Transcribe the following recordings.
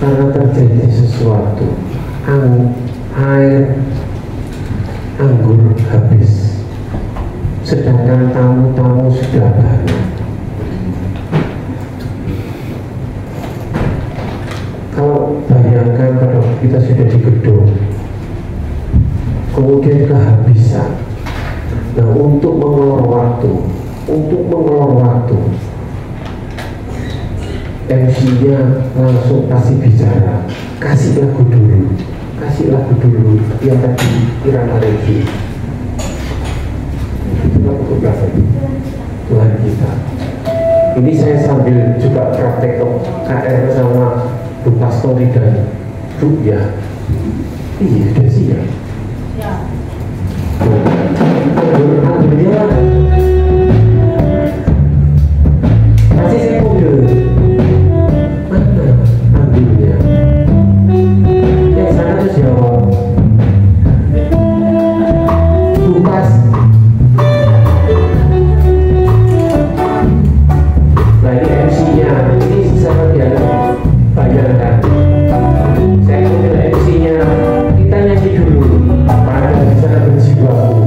karena terjadi sesuatu. Air anggur habis, sedangkan tamu-tamu sudah banyak. Kalau bayangkan pada waktu kita sudah di gedung, kemudian kehabisan. Nah, untuk mengulur waktu, MC-nya langsung kasih bicara, kasih lagu dulu yang tadi Irama Regi. Tuhan kita. Ini saya sambil juga praktek KR sama Bu Pastori dan Bu ya. Iya, sudah siap. Ya. Alhamdulillah. Masih saya kode. Mana ambilnya? Yang sana tuh siapa? Lukas. Nah ini MC-nya. Ini sama dia. Bayangkan. Saya ambil MC-nya. Kita nyanyi dulu. Pada di sana berjibaku.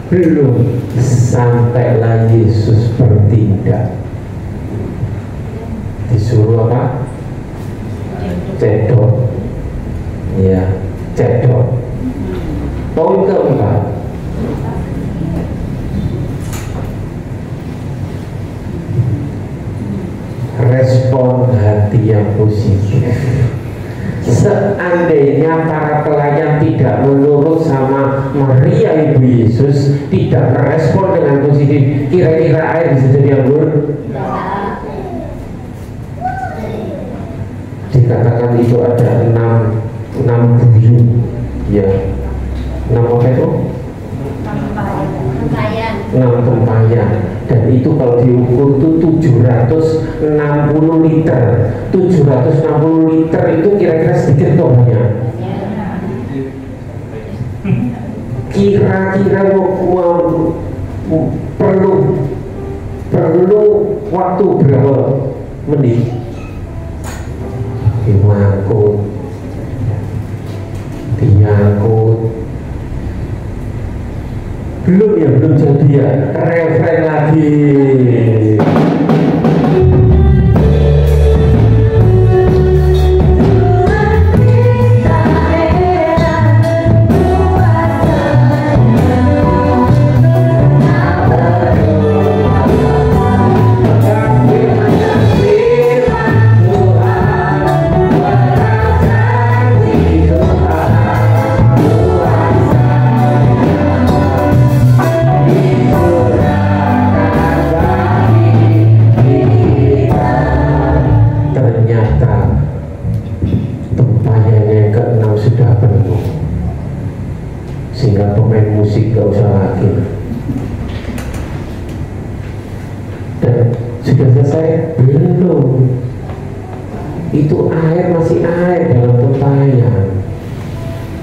Belum sampailah Yesus bertindak. Disuruh apa? Cedok. Ya, cedok. Poin keempat, respon hati yang positif. Seandainya para pelayan tidak menurut sama Maria Ibu Yesus, tidak merespon dengan positif, kira-kira air bisa jadi anggur? Dikatakan itu ada enam buyung, ya, 6 apa itu? 6 tempayan. Dan itu kalau diukur itu 760 liter. 760 liter itu kira-kira sedikit tohnya. Kira-kira perlu waktu berapa menit? diangkut, belum jadi ya, refren lagi. Sehingga pemain musik gak usah lagi, dan sudah selesai belum, itu air masih air dalam tempayan.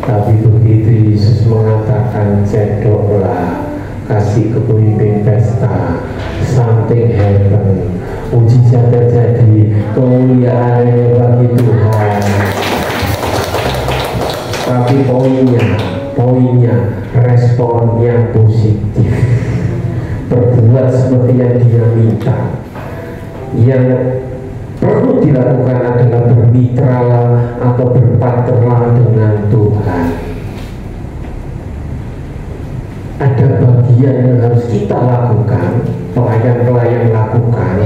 Tapi begitu Yesus mengatakan cedoklah, kasih ke pemimpin pesta, something happen, mujizat terjadi, kemuliaannya bagi Tuhan. Tapi poinnya respon yang positif, berbuat seperti yang dia minta. Yang perlu dilakukan adalah bermitra atau berpartner dengan Tuhan. Ada bagian yang harus kita lakukan, pelayan-pelayan lakukan,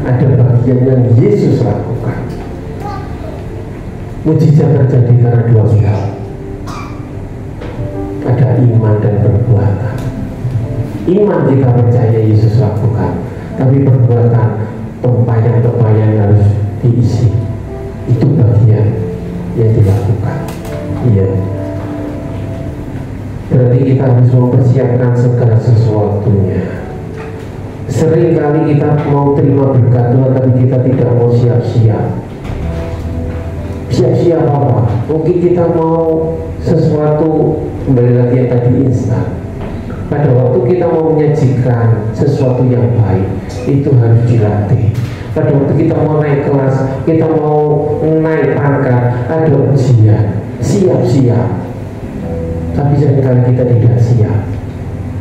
ada bagian yang Yesus lakukan. Mujizat terjadi karena dua pihak, ada iman dan perbuatan. Iman kita percaya Yesus lakukan, tapi perbuatan tempayan harus diisi. Itu bagian yang dilakukan. Iya. Berarti kita harus mempersiapkan segala sesuatunya. Seringkali kita mau terima berkat Tuhan, tapi kita tidak mau siap-siap. Siap-siap apa? Mungkin kita mau sesuatu, kembali lagi yang tadi, instan. Pada waktu kita mau menyajikan sesuatu yang baik, itu harus dilatih. Pada waktu kita mau naik kelas, kita mau naik pangkat, ada ujian, siap-siap. Tapi seringkali kita tidak siap,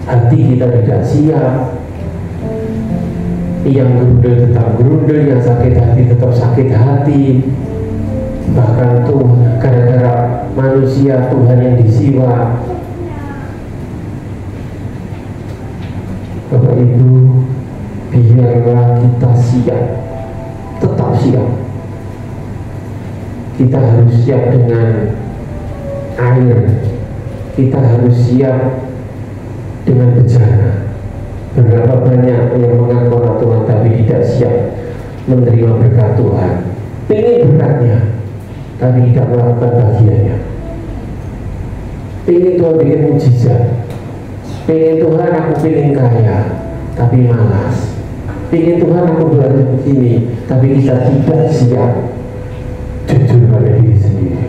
hati kita tidak siap. Yang gerundel tetap gerundel, yang sakit hati tetap sakit hati. Bahkan tuh gara-gara manusia Tuhan yang disiwa. Bapak Ibu, biarlah kita siap, tetap siap. Kita harus siap dengan air, kita harus siap dengan bencana. Berapa banyak yang mengaku Tuhan tapi tidak siap menerima berkat Tuhan, ingin berkatnya tapi tidak melakukan bagiannya. Ingin Tuhan bikin mujizat, ingin Tuhan aku pengen kaya tapi malas, ingin Tuhan aku berada begini tapi kita tidak siap jujur pada diri sendiri.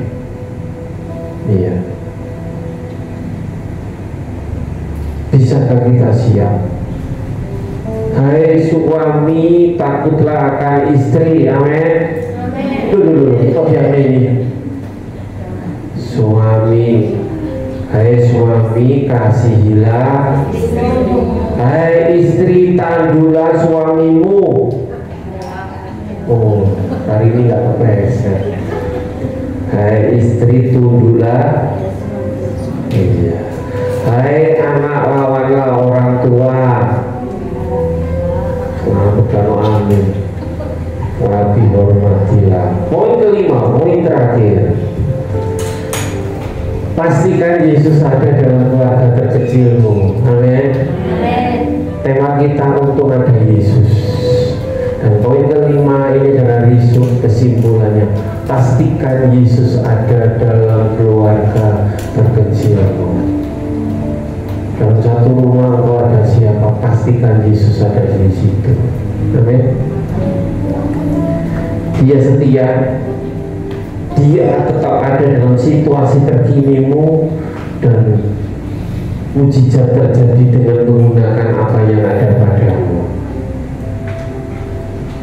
Iya. Bisakah kita siap? Hai suami, takutlah akan istri. Amin. Dulu, kok yang ini? Suami, hai suami, kasihilah. Hai istri, tandulah suamimu. Oh, hari ini nggak kepleset. Hai istri, tunduklah. Iya. Hai anak, lawanlah orang tua. Kalau amin, Rabbi hormatilah. Poin kelima, poin terakhir. Pastikan Yesus ada dalam keluarga terkecilmu. Amin. Tema kita untuk ada Yesus. Dan poin kelima ini adalah risuk kesimpulannya. Pastikan Yesus ada dalam keluarga terkecilmu. Dalam satu rumah engkau ada siapa, pastikan Yesus ada di situ. Amin. Dia setia, dia tetap ada dalam situasi terkinimu, dan mujizat terjadi dengan menggunakan apa yang ada padamu.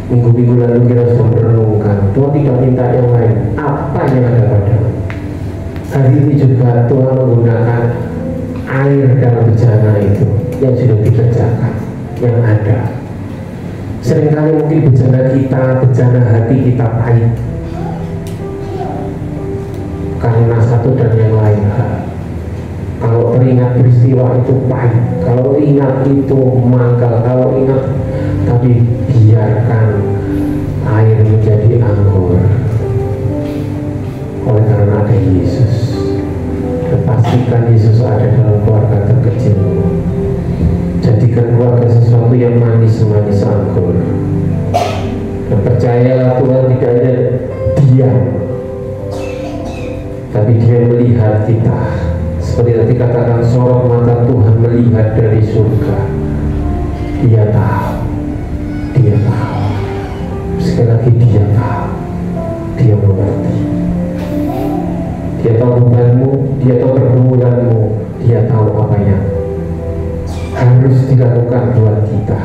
Minggu-minggu lalu kita sudah merenungkan, Tuhan tidak minta yang lain, apa yang ada padamu. Hari ini juga Tuhan menggunakan air dalam bejana itu yang sudah dikerjakan, yang ada. Seringkali mungkin bejana kita, bejana hati kita pahit karena satu dan yang lain hal. Kalau teringat peristiwa itu pahit, kalau ingat itu mangkal, kalau ingat, tapi biarkan air menjadi anggur oleh karena ada Yesus. Dan pastikan Yesus ada dalam keluarga terkecilmu. Jadikan keluarga sesuatu yang manis-manis anggur. Dan percayalah Tuhan tidak hanya diam, tapi Dia melihat kita. Seperti tadi katakan, sorot mata Tuhan melihat dari surga. Dia tahu, Dia tahu. Sekali lagi Dia tahu, Dia mengerti. Dia tahu bebanmu, Dia tahu pergumulanmu, Dia tahu apa yang harus dilakukan buat kita.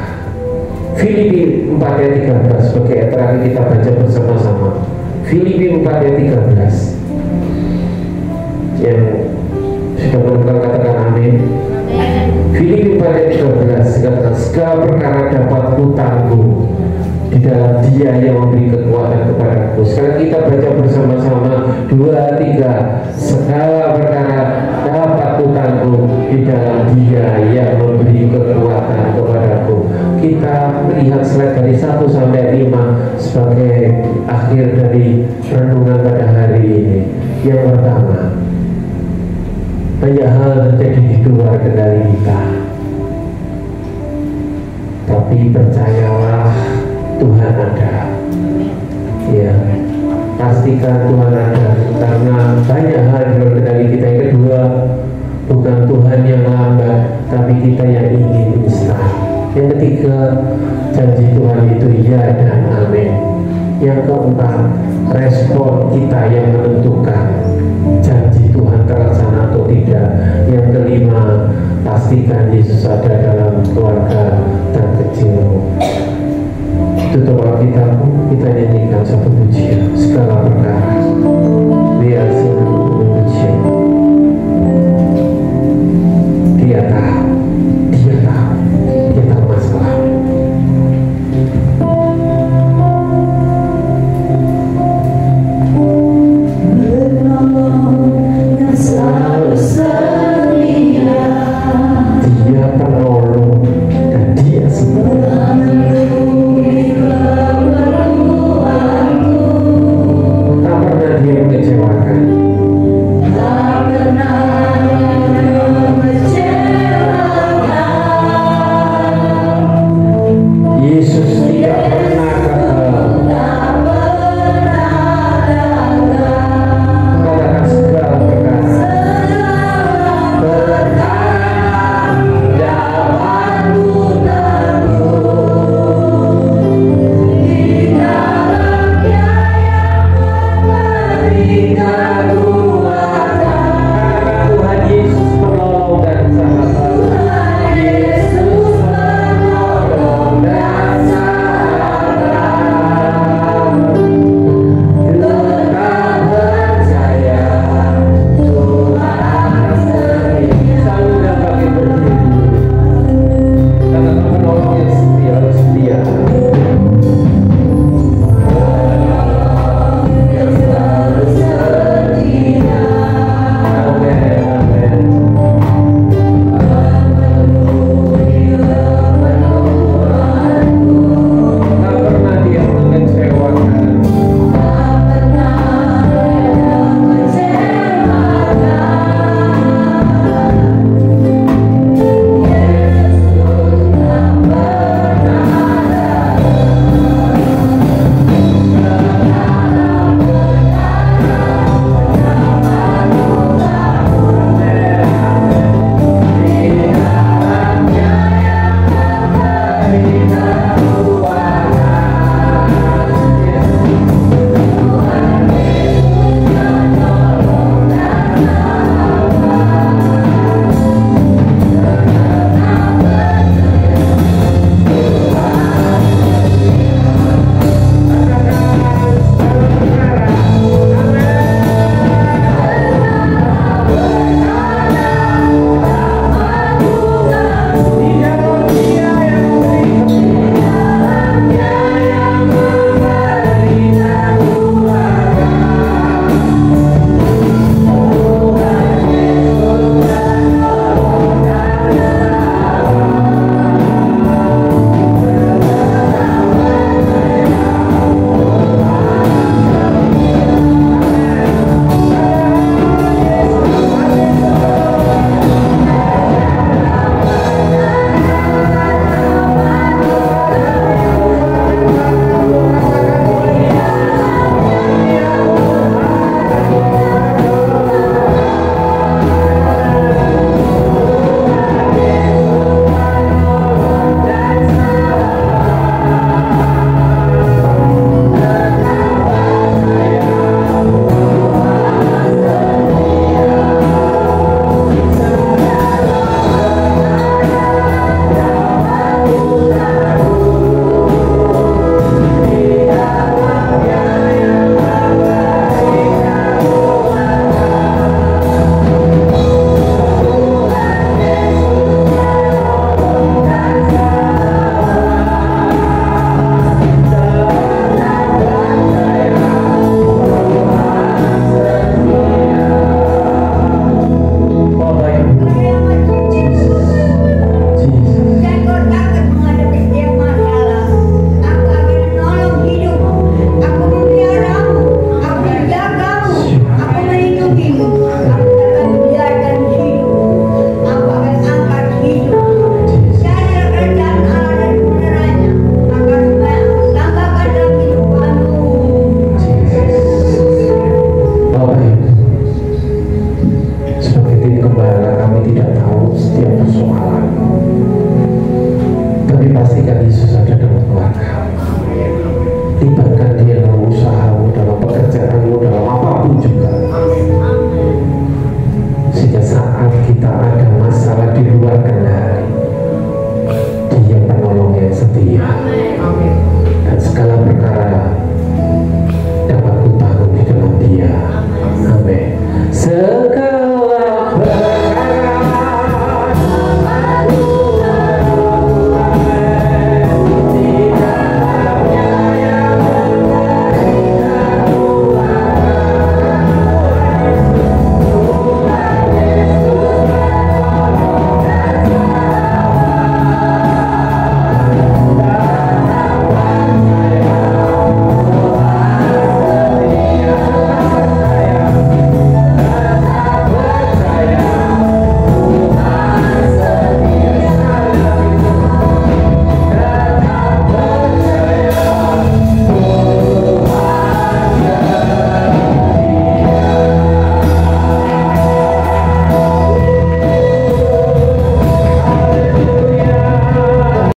Filipi 4 ayat 13 sebagai ayat terakhir kita baca bersama-sama. Filipi 4 ayat 13 yang sudah benar katakan amin. Filipi 4 ayat 13 dikatakan, segala perkara dapat kutanggung di dalam Dia yang memberi kekuatan kepadaku. Sekarang kita baca bersama-sama 2, 3. Segala perkara dapat kutanggung di dalam Dia yang memberi kekuatan kepadaku. Kita melihat slide dari 1 sampai 5 sebagai akhir dari renungan pada hari ini. Yang pertama, banyak hal terjadi di luar kendali kita, tapi percayalah Tuhan ada. Ya, pastikan Tuhan ada, karena banyak hal di luar kendali kita. Yang kedua, bukan Tuhan yang lambat, tapi kita yang ingin instan. Yang ketiga, janji Tuhan itu ya dan amin. Yang keempat, respon kita yang menentukan janji Tuhan terlaksana atau tidak. Yang kelima, pastikan Yesus ada dalam keluarga terkecilmu. Tutup Alkitabmu, kita nyanyikan satu pujian. Segala perkara biar seluruh pujian. Dia tahu, Dia tahu, Dia tahu masalah. Dia penolong dan Dia sempurna. Tak pernah Dia mengecewakan. Yesus tidak pernah gagal. Katakan segala perkara dapat kutanggung di dalam Dia yang memberi kekuatan.